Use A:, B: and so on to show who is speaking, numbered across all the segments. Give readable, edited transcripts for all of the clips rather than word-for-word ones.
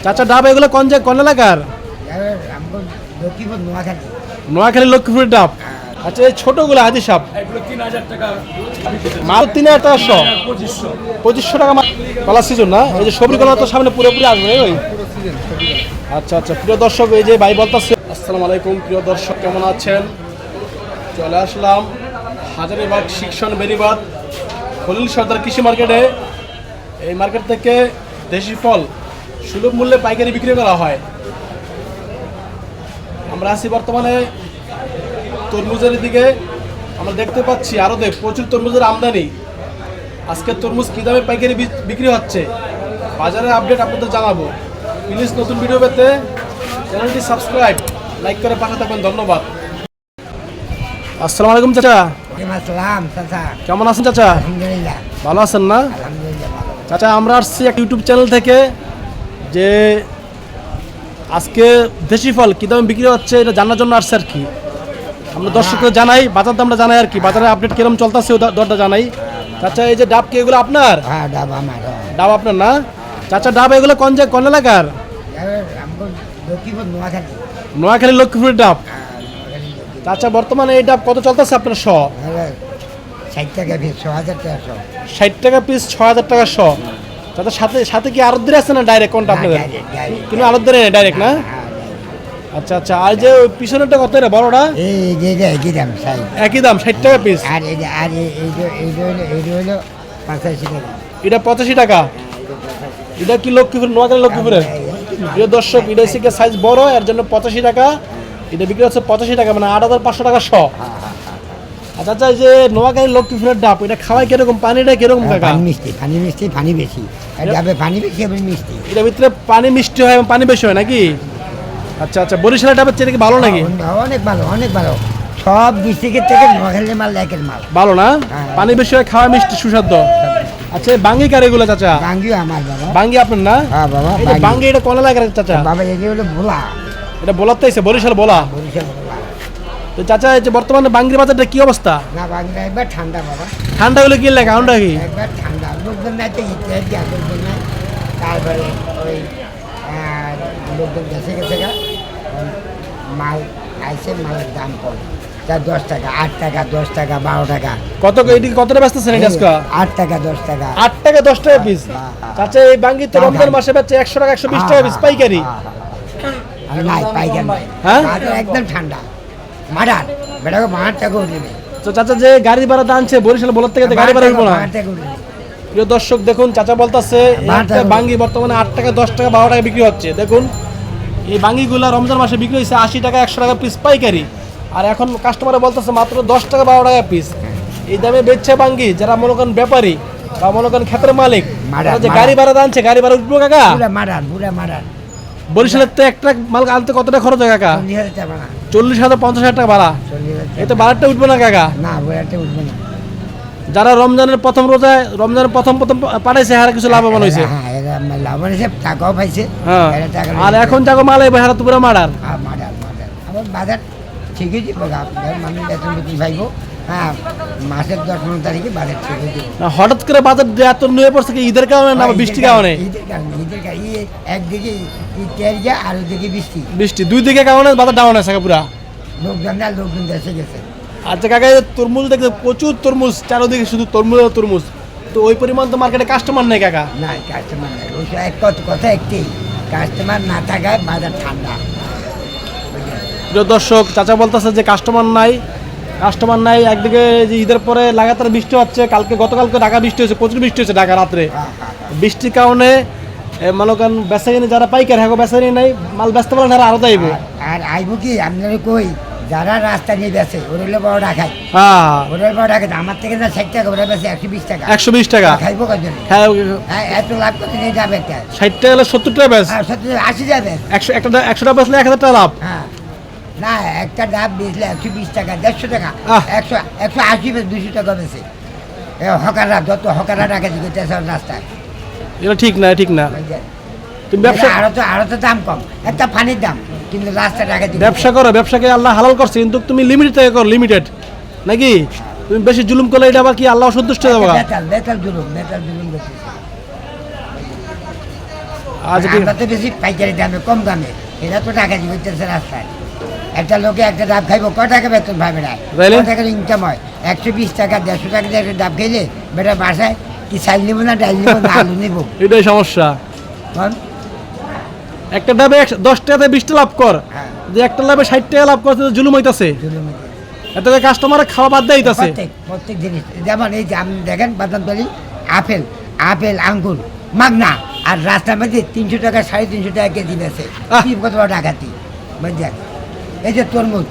A: চাচা ডাব এগুলো কোন এলাকার? নোয়াখালী লক্ষ্মীপুরের ডাব। আচ্ছা এই ছোটগুলো হাজি সাপ মাল 3000 টাকা শ, 2500 টাকা কলা সিজন না? এই যে সবজি কলা তো সামনে পুরোপুরি আসবে ওই। আচ্ছা আচ্ছা প্রিয় দর্শক, এই যে ভাই বলতেছে। আসসালামু আলাইকুম প্রিয় দর্শক, কেমন আছেন? চলে আসলাম হাজারীবাগ শিক্ষণ বেরিবাদ খলিল সর্দার কৃষি মার্কেটে। এই মার্কেট থেকে দেশি ফল সুলভ মূল্যে পাইকারি বিক্রি করা হয়। আমরা আছি বর্তমানে তরমুজের দিকে। আমরা দেখতে পাচ্ছি আরতে প্রচুর তরমুজের আমদানি। আজকে তরমুজ কী দামে পাইকারি বিক্রি হচ্ছে বাজারের আপডেট আপনাদের জানাবো। প্লিজ নতুন ভিডিও পেতে চ্যানেলটি সাবস্ক্রাইব, লাইক করে পাশে থাকবেন। ধন্যবাদ। আসসালামু আলাইকুম চাচা। কেমন আছেন চাচা? ভালো আছেন না? চাচা আমরা আসছি এক ইউটিউব চ্যানেল থেকে, যে আজকে দেশি ফল কী দামে বিক্রি হচ্ছে এটা জানার জন্য আসছে আর কি। আমরা দর্শকদের জানাই, বাজার দামটা জানাই আর কি, বাজারে আপডেট কিরকম চলতেছে দরটা জানাই। চাচা এই যে ডাব কি এগুলো আপনার?
B: হ্যাঁ, ডাব আমার।
A: ডাব আপনার না? চাচা ডাব এগুলো কোন এলাকার? নোয়াখালী লক্ষ্মীপুরের ডাব। চাচা বর্তমানে এই ডাব কত চলতেছে আপনার শ?
B: 60 টাকা পিস, 6000 টাকা শ।
A: 60 টাকা পিস, 6000 টাকা শ। চাচা সাথে সাথে কি আড়তদার আছে না ডাইরেক্ট কোনটা আপনাদের? কিন্তু আড়তদার নেই, ডাইরেক্ট না? আচ্ছা আচ্ছা। আর যে ওই পিছনেরটা কত রে বড়টা?
B: একই দাম,
A: একই দাম 60 টাকা পিস।
B: আর এই হলো 85 টাকা।
A: এটা 85 টাকা। এটা কি লক্ষ্মীপুর, নোয়াখালী লক্ষ্মীপুরের? প্রিয় দর্শক, এটা হচ্ছে সাইজ বড়, এর জন্য 85 টাকা। এটা বিক্রি হচ্ছে 85 টাকা, মানে 8500 টাকা শ। আচ্ছা আচ্ছা, এই যে নোয়াখালী লক্ষ্মীপুরের ডাব, এটা খাওয়াই কিরকম? পানিটা কিরকম কাকা?
B: পানি মিষ্টি, পানি বেশি। ডাবে পানি বেশি এবং মিষ্টি।
A: এটার ভিতরে পানি মিষ্টি হয় এবং পানি বেশি হয় নাকি? আচ্ছা আচ্ছা। বরিশালের ডাবের চেয়ে কি ভালো নাকি?
B: অনেক ভালো, অনেক ভালো। সব ডিস্ট্রিক্টের থেকে নোয়াখালীর মাল একের মাল
A: ভালো না? পানি বেশি হয়, খাওয়া মিষ্টি, সুস্বাদ্য। আচ্ছা বাঙ্গি কার এগুলো চাচা?
B: বাঙ্গিও আমার বাবা।
A: বাঙ্গি আপনার না?
B: হ্যাঁ বাবা।
A: এটা বাঙ্গি, এটা কোন এলাকার চাচা?
B: বাবা এটা হলো ভোলা।
A: এটা বোলার তো বরিশাল বোলা।
B: বরিশাল ভোলা।
A: তো চাচা এই যে বর্তমানে বাঙ্গির বাজারটা কি অবস্থা?
B: না বাঙ্গিটা একবার ঠান্ডা বাবা।
A: ঠান্ডা হলে কি লাগে? কারণটা কি?
B: একবার ঠান্ডা, লোকজন নাই তো ইত্যাদি লোকজন নাই। তারপরে ওই লোকজন গেছে মাল আইসে, মালের দাম কম। তা 10 টাকা, 8 টাকা, 10 টাকা, 12 টাকা।
A: কতটা ব্যস্তেছেন এটা আজকে?
B: 8 টাকা, 10 টাকা।
A: 8 টাকা 10 টাকা পিস। চাচা এই বাঙ্গি তো রমজান মাসে বেচে 100 টাকা, 120 টাকা পিস পাইকারি।
B: নাই পাইকারি নাই।
A: হ্যাঁ
B: একদম ঠান্ডা মারার বেটাকে 12 টাকা উঠবে।
A: তো চাচা যে গাড়ি ভাড়া দানছে বরিশাল বোলার থেকে, গাড়ি ভাড়া উঠবো না? প্রিয় দর্শক দেখুন, চাচা বলতেছে বাঙ্গি বর্তমানে 8 টাকা, 10 টাকা, 12 টাকা বিক্রি হচ্ছে। দেখুন এই বাঙ্গিগুলা রমজান মাসে বিক্রি হয়েছে 80 টাকা, 100 টাকা পিস পাইকারি। আর এখন কাস্টমারে বলতেছে মাত্র 10 টাকা, 12 টাকা পিস। এই দামে বেচছে বাঙ্গি যারা মনে করেন ব্যাপারী বা মনে করেন ক্ষেতের মালিক, যে গাড়ি ভাড়া দানছে, গাড়ি ভাড়া উঠবো কাকা?
B: মারার
A: বরিশালের তো একটা মাল আনতে কতটা খরচ হয় কাকা? 40,000, 50,000 টাকা ভাড়া। এই তো ভাড়াটা উঠবো না কাকা?
B: না, ভাড়াটা উঠবে না।
A: যারা রমজানের প্রথম রোজায় প্রথম পাঠাইছে, হারা কিছু লাভবান হয়েছে।
B: লাভবান হয়েছে, টাকাও পাইছে।
A: আর এখন যাগো মাল এই হারা তো পুরো মারার।
B: আবার বাজার ঠিকই দিব, মানুষ বেতন বেতন পাইব। হ্যাঁ, মাসের 10-15 তারিখে বাজার ঠিকই দিব।
A: হঠাৎ করে বাজার এত নিয়ে পড়ছে কি ঈদের কারণে না বৃষ্টির কারণে?
B: ঈদের কারণে একদিকে ঈদ তেরিয়া আর ওইদিকে বৃষ্টি,
A: দুই দিকে কারণে বাজার ডাউন আছে পুরা।
B: লোকজন দেশে গেছে।
A: আচ্ছা কাকা, তরমুজ দেখতে প্রচুর তরমুজ, চারোদিকে শুধু তরমুজ আর তরমুজ। তো ওই পরিমাণ তো মার্কেটে কাস্টমার নেই কাকা?
B: না, কাস্টমার নেই। ওই কথা একটি, কাস্টমার না থাকায় বাজার ঠান্ডা।
A: প্রিয় দর্শক, চাচা বলতেছে যে কাস্টমার নাই। একদিকে যে ঈদের পরে লাগাতার বৃষ্টি হচ্ছে, গতকালকে ঢাকা বৃষ্টি হয়েছে, প্রচুর বৃষ্টি হয়েছে ঢাকা রাত্রে। বৃষ্টির কারণে মনে করেন বেচাকিনি যারা পাইকার, হ্যাঁ বেচাকিনি নাই, মাল বেচতে পারলে তারা আরো আইব।
B: আর আইব কি আপনারা কই, যারা রাস্তা নিয়ে বেছে ওরা বড় রাখায়। ওরা বড় রাখে, আমার থেকে না 60 টাকা, ওরা বেছে 120 টাকা।
A: 120 টাকা
B: খাইব কজন? এত লাভ করতে নিয়ে যাবে একটা।
A: 60 টাকা হলে 70 টাকা বেচ।
B: 80 যাবে।
A: 100 টাকা বেচলে 1000 টাকা লাভ।
B: হ্যাঁ না, একটা ডাব বেচলে 120 টাকা, 150 টাকা, 180 বেশ 200 টাকা বেছে। হকাররা যত হকাররা রাখে রাস্তায়,
A: এটা ঠিক না। তুমি
B: আরো তো দাম কম, একটা পানির দাম, কিন্তু রাস্তা রাখে।
A: ব্যবসাকে আল্লাহ হালাল করছে, কিন্তু তুমি লিমিটেড থেকে করো, লিমিটেড নাকি? তুমি বেশি জুলুম করলে এটা আবার কি আল্লাহ অসন্তুষ্ট হবে?
B: বেতাল জুলুম করতেছে।
A: আচ্ছা, ঠিক
B: আমরা তো বেশি পাইকারি দামে কম দামে, এরা তো টাকা দিয়ে করতেছে রাস্তায়। একটা লোকে একটা ডাব খাইবো ক টাকা বেতন পাবে না,
A: তাইলে?
B: ক টাকার ইনকাম হয়, 120 টাকা 150 টাকা দিয়ে একটা ডাব খাইলে বেটা বাসায় কি চাল নিবো না ডাল নিবো না আলু নিবো?
A: এটাই সমস্যা।
B: বল?
A: একটা ডাবে 10 টাকাতে 20 টাকা লাভ কর,
B: হ্যাঁ,
A: যে একটা লাভে 60 টাকা লাভ করতে জুলুম হইতাছে।
B: জুলুম হইতেছে।
A: এত কাস্টমারে খাওয়া বাদ দিতেছে।
B: প্রত্যেক জিনিস যেমন এই যে আপনি দেখেন বাদামতলি আপেল আঙ্গুর মাগনা, আর রাস্তার মধ্যে 300 টাকা 350 টাকা কেজি বেছে, কি কত বড় ডাকাতি বুঝছেন? এই যে তরমুজ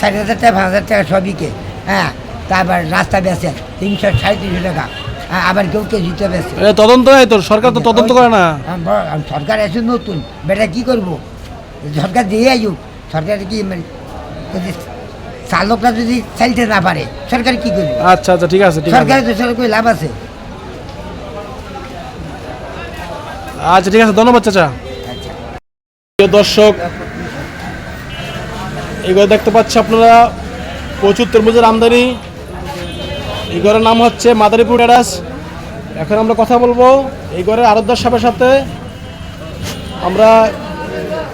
B: 60,000 টাকা 5,000 টাকা সবইকে, হ্যাঁ, তারপর রাস্তা বেছে 300 350 টাকা, আবার কেউ কেজিতে বেছে।
A: তদন্ত নাই তোর, সরকার তো তদন্ত করে না।
B: সরকার এসে নতুন বেটা কি করবো, সরকার দিয়ে আয়ুক, সরকার কি মানে যদি চালকরা যদি চাইতে না পারে সরকার কি করবে?
A: আচ্ছা আচ্ছা, ঠিক আছে, ঠিক আছে।
B: সরকারের তো সরকার লাভ আছে।
A: আচ্ছা ঠিক আছে, ধন্যবাদ চাচা।
B: আচ্ছা,
A: প্রিয় দর্শক, এগুলো দেখতে পাচ্ছি আপনারা প্রচুর তরমুজের আমদানি। এই ঘরের নাম হচ্ছে মাদারীপুর টেরাস। এখন আমরা কথা বলবো এই ঘরের আরতদার সাহেবের সাথে। আমরা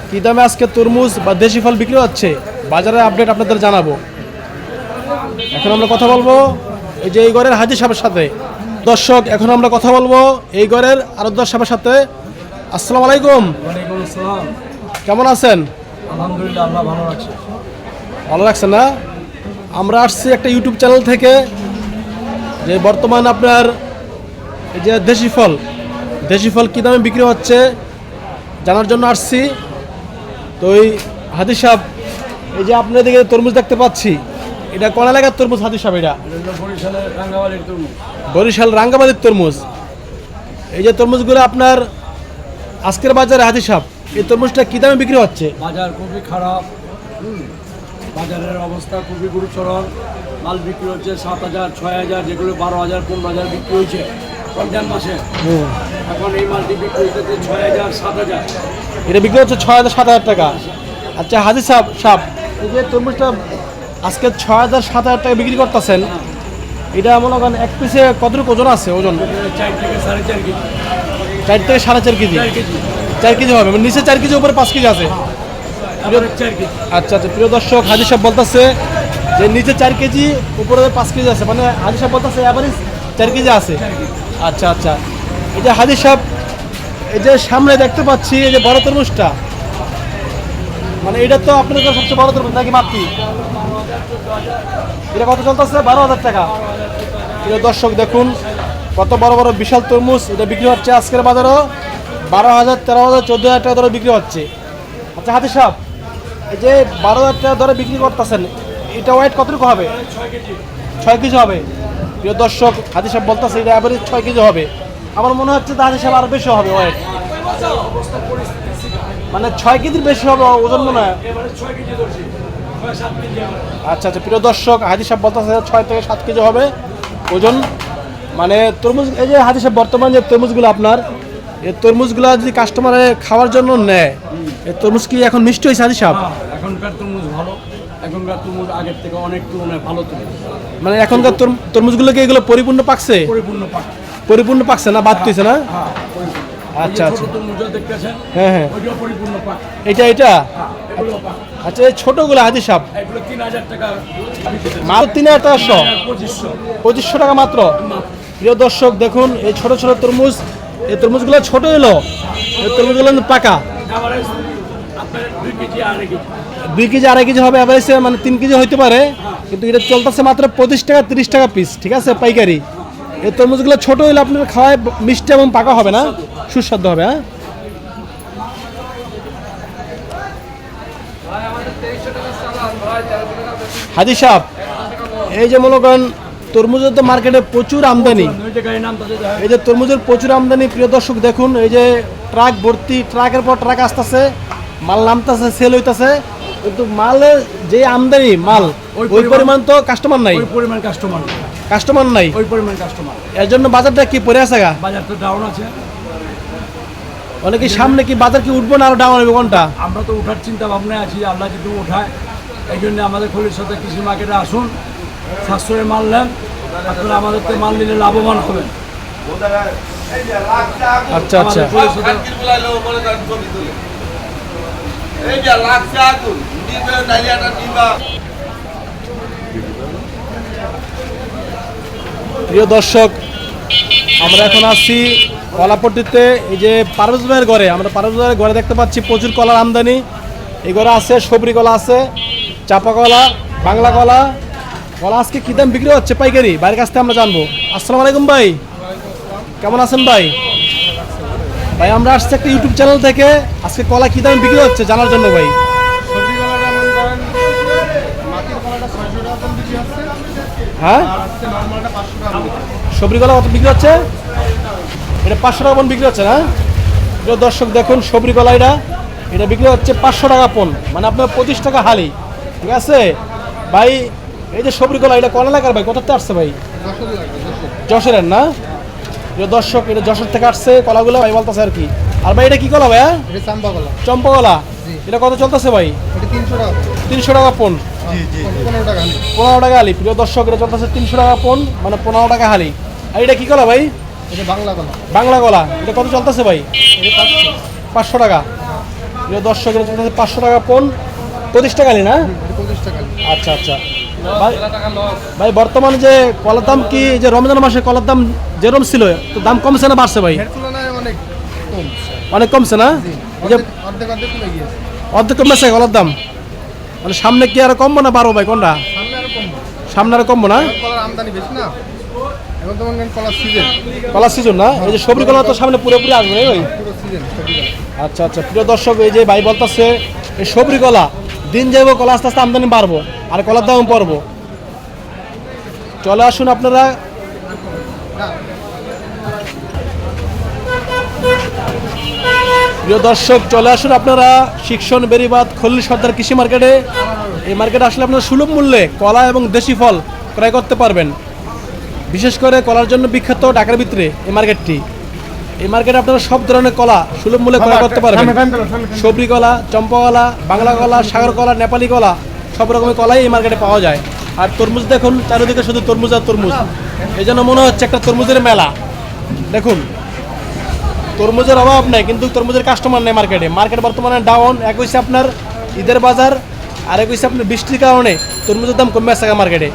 A: কী দামে আজকে তরমুজ বা দেশি ফল বিক্রি হচ্ছে বাজারের আপডেট আপনাদের জানাবো। এখন আমরা কথা বলবো এই যে এই ঘরের হাজি সাহেবের সাথে। দর্শক, এখন আমরা কথা বলবো এই ঘরের আরতদার সাহেবের সাথে। আসসালামু আলাইকুম।
C: ওয়ালাইকুম আসসালাম।
A: কেমন আছেন?
C: আলহামদুলিল্লাহ, আল্লাহ ভালো রাখছে।
A: ভালো লাগছে না? আমরা আসছি একটা ইউটিউব চ্যানেল থেকে, যে বর্তমান আপনার এই যে দেশি ফল কী দামে বিক্রি হচ্ছে জানার জন্য আসছি। তো এই হাদি সাহেব, এই যে আপনার দিকে তরমুজ দেখতে পাচ্ছি, এটা কোন এলাকার তরমুজ হাদি সাহেব? এটা
C: বরিশালের রাঙ্গাবালির তরমুজ।
A: বরিশাল রাঙ্গাবালির তরমুজ। এই যে তরমুজগুলো আপনার আজকের বাজারে হাদি সাহেব, এই তরমুজটা কী দামে বিক্রি হচ্ছে?
C: বাজার খুবই খারাপ। বাজারের অবস্থা খুবই গুরুতর। মাল বিক্রি হচ্ছে 7,000 6,000, যেগুলো 12,000 15,000 বিক্রি হয়েছে রমজান মাসে। এখন এই মালটি বিক্রি হচ্ছে 6,000 7,000।
A: এটা বিক্রি হচ্ছে 6,000 7,000 টাকা। আচ্ছা হাজি সাহেব, এই যে তরমুজটা আজকে 6,000 7,000 টাকা বিক্রি করতেছেন, এটা মনে করেন এক পিসে কতটুকু ওজন আছে? ওজন
C: 4 থেকে 4.5 কেজি।
A: 4 থেকে 4.5 কেজি।
C: 4 কেজি।
A: 4 কেজি হবে, মানে নিচে 4 কেজি, উপরে 5 কেজি আছে।
C: আবার 4 কেজি।
A: আচ্ছা আচ্ছা, প্রিয় দর্শক, হাজি সাহেব বলতেছে যে নিচে 4 কেজি, উপরে 5 কেজি আছে, মানে হাজি সাহেব বলতেছে অ্যাভারেজ 4 কেজি আছে। আচ্ছা আচ্ছা, এই যে হাজি সাহেব, এই যে সামনে দেখতে পাচ্ছি এই যে বড় তরমুজটা, মানে এটা তো আপনাদের কাছে সবচেয়ে বড় তরমুজ নাকি মাতৃ? এটা কত চলতেছে? 12,000 টাকা। প্রিয় দর্শক দেখুন কত বড় বড় বিশাল তরমুজ, এটা বিক্রি হচ্ছে আজকের বাজারও 12,000 13,000 14,000 টাকা দরে বিক্রি হচ্ছে। আচ্ছা হাতি সাহেব, এই যে 12,000 টাকা দরে বিক্রি করতেছেন, এটা ওয়েট কতটুকু হবে? 6 কেজি হবে। প্রিয় দর্শক, হাতি সাহেব বলতেছে এটা অ্যাভারেজ 6 কেজি হবে। আমার মনে হচ্ছে হাতি সাহেব আরও বেশি হবে ওয়েট, মানে 6 কেজির বেশি হবে ওজন মনে হয়। আচ্ছা আচ্ছা, প্রিয় দর্শক, হাজি সাহেব বলতেছে 6 থেকে 7 কেজি হবে ওজন। মানে তরমুজ, এই যে হাজি সাহেব বর্তমান যে তরমুজগুলো আপনার, এই তরমুজগুলো যদি কাস্টমারে খাওয়ার জন্য নেয়, এই তরমুজ কি এখন মিষ্টি হয়েছে হাজি সাহেব?
C: এখনকার তরমুজ ভালো, এখনকার তরমুজ আগের থেকে অনেক তুলনায় ভালো তরমুজ।
A: মানে এখনকার তরমুজগুলো কি এগুলো পরিপূর্ণ পাকছে? পরিপূর্ণ পাকছে না, বাদ তুইছে না?
C: হ্যাঁ,
A: আচ্ছা আচ্ছা,
C: তরমুজও দেখতেছেন,
A: হ্যাঁ হ্যাঁ,
C: ওইটাও পরিপূর্ণ পাক।
A: এটা
C: এগুলো পাক।
A: আচ্ছা, এই ছোটোগুলো হাজি সাহেব
C: এগুলো 3,000 টাকা
A: মাত্র 3,500
C: 2500
A: 2500 টাকা মাত্র। প্রিয় দর্শক দেখুন এই ছোট ছোট তরমুজ, এই তরমুজগুলো ছোট এলো, এই তরমুজগুলো পাকা
C: এভারেজ আপনার 2 কেজি 2.5 কেজি
A: 2 কেজি 2.5 কেজি হবে অ্যাভারেজে, মানে 3 কেজি হইতে পারে, কিন্তু এটা চলতেছে মাত্র 25 টাকা 30 টাকা পিস, ঠিক আছে, পাইকারি। এই তরমুজগুলো ছোট হলে আপনার খাওয়ায় মিষ্টি এবং পাকা হবে না, সুস্বাদু হবে। হ্যাঁ হাজি সাহেব, এই যে মনে করেন তরমুজের তো মার্কেটে প্রচুর আমদানি, এই যে তরমুজের প্রচুর আমদানি। প্রিয় দর্শক দেখুন এই যে ট্রাক ভর্তি, ট্রাকের পর ট্রাক আসতেছে, মাল নামতেছে, সেল হইতেছে, কিন্তু মালের যে আমদানি মাল ওই পরিমাণ তো কাস্টমার নাই,
C: ওই পরিমাণ
A: কাস্টমার নাই,
C: ওই পরিমাণ কাস্টমার।
A: এর জন্য বাজারটা কি পড়ে আছে গা?
C: বাজার তো ডাউন আছে।
A: অনেকে সামনে কি বাজার কি উঠবো না আরো ডাউন হবে কোনটা?
C: আমরা তো ওঠার চিন্তা ভাবনায় আছি, আল্লাহ যদি ওঠায়। এই জন্য আমাদের খলির সাথে কৃষি মার্কেটে আসুন, সাশ্রয়ে মাল নেন, আপনারা আমাদের তো মাল নিলে লাভবান হবেন।
A: আচ্ছা আচ্ছা প্রিয় দর্শক, আমরা এখন আসছি কলাপট্টিতে। এই যে পারভেজ ভাইয়ের ঘরে, আমরা পারভেজ ভাইয়ের ঘরে দেখতে পাচ্ছি প্রচুর কলার আমদানি। এই ঘরে আছে সবরি কলা, আছে চাপা কলা, বাংলা কলা। কলা আজকে কী দাম বিক্রি হচ্ছে পাইকারি, বাইরের কাছ থেকে আমরা জানবো। আসসালামু আলাইকুম ভাই, কেমন আছেন ভাই? ভাই আমরা আসছি একটা ইউটিউব চ্যানেল থেকে, আজকে কলা কী দাম বিক্রি হচ্ছে জানার জন্য ভাই। হ্যাঁ, সবরি কলা কত বিক্রি হচ্ছে? এটা 500 টাকা পণ বিক্রি হচ্ছে না? প্রিয় দর্শক দেখুন, সবরি কলা এটা বিক্রি হচ্ছে 500 টাকা পণ, মানে আপনার 25 টাকা হালি। ঠিক আছে ভাই, এই যে সবরি কলা এটা কোন এলাকার ভাই, কোথাতে আসছে ভাই? যশোরের না? প্রিয় দর্শক, এটা যশোর থেকে আসছে কলাগুলো ভাই বলতেছে আর কি। আর ভাই এটা কি কলা ভাইয়া? চম্পা কলা। এটা কত চলতেছে ভাই? 300 টাকা পণ, 15 টাকা হালি। প্রিয় দর্শক, এটা চলতেছে 300 টাকা পণ, মানে 15 টাকা হালি। আর এটা কি কলা ভাই? বাংলা কলা। এটা কত চলতেছে ভাই? 500 টাকা। প্রিয় দর্শক, এটা চলতেছে 500 টাকা পণ, 25 টাকা হালি না? আচ্ছা আচ্ছা ভাই, বর্তমানে যে কলার দাম কি, যে রমজান মাসে কলার দাম যেরকম ছিল, তো দাম কমছে না বাড়ছে ভাই? অনেক কমছে না? এই যে অর্ধেক কমেছে কলার দাম, মানে সামনে কি আরো কমবো না বাড়বো ভাই, কোনটা? সামনে আরো কমবো না? কলার সিজন না? এই যে সবরি কলা তো সামনে পুরোপুরি আসবে ভাই। আচ্ছা আচ্ছা প্রিয় দর্শক, এই যে ভাই বলতেছে এই সবরি কলা দিন যাবো, কলা আস্তে আস্তে আমদানি বাড়বো আর কলার দাম পড়বো। চলে আসুন আপনারা। প্রিয় দর্শক, চলে আসুন আপনারা শিক্ষণ বেরিবাদ খলিল সর্দার কৃষি মার্কেটে। এই মার্কেটে আসলে আপনারা সুলভ মূল্যে কলা এবং দেশি ফল ক্রয় করতে পারবেন। বিশেষ করে কলার জন্য বিখ্যাত ঢাকার ভিতরে এই মার্কেটটি। এই মার্কেটে আপনারা সব ধরনের কলা সুলভ মূল্যে ক্রয় করতে পারবেন। সবরি কলা, চম্পা কলা, বাংলা কলা, সাগর কলা, নেপালি কলা, সব রকমের কলাই এই মার্কেটে পাওয়া যায়। আর তরমুজ দেখুন, চারিদিকে শুধু তরমুজ আর তরমুজ। এই জন্য মনে হচ্ছে একটা তরমুজের মেলা। দেখুন, তরমুজের অভাব নেই, কিন্তু তরমুজের কাস্টমার নেই মার্কেটে। মার্কেট বর্তমানে ডাউন। এক হচ্ছে আপনার ঈদের বাজার, আর এক হচ্ছে আপনার বৃষ্টির কারণে তরমুজের দাম কমে আসছে মার্কেটে।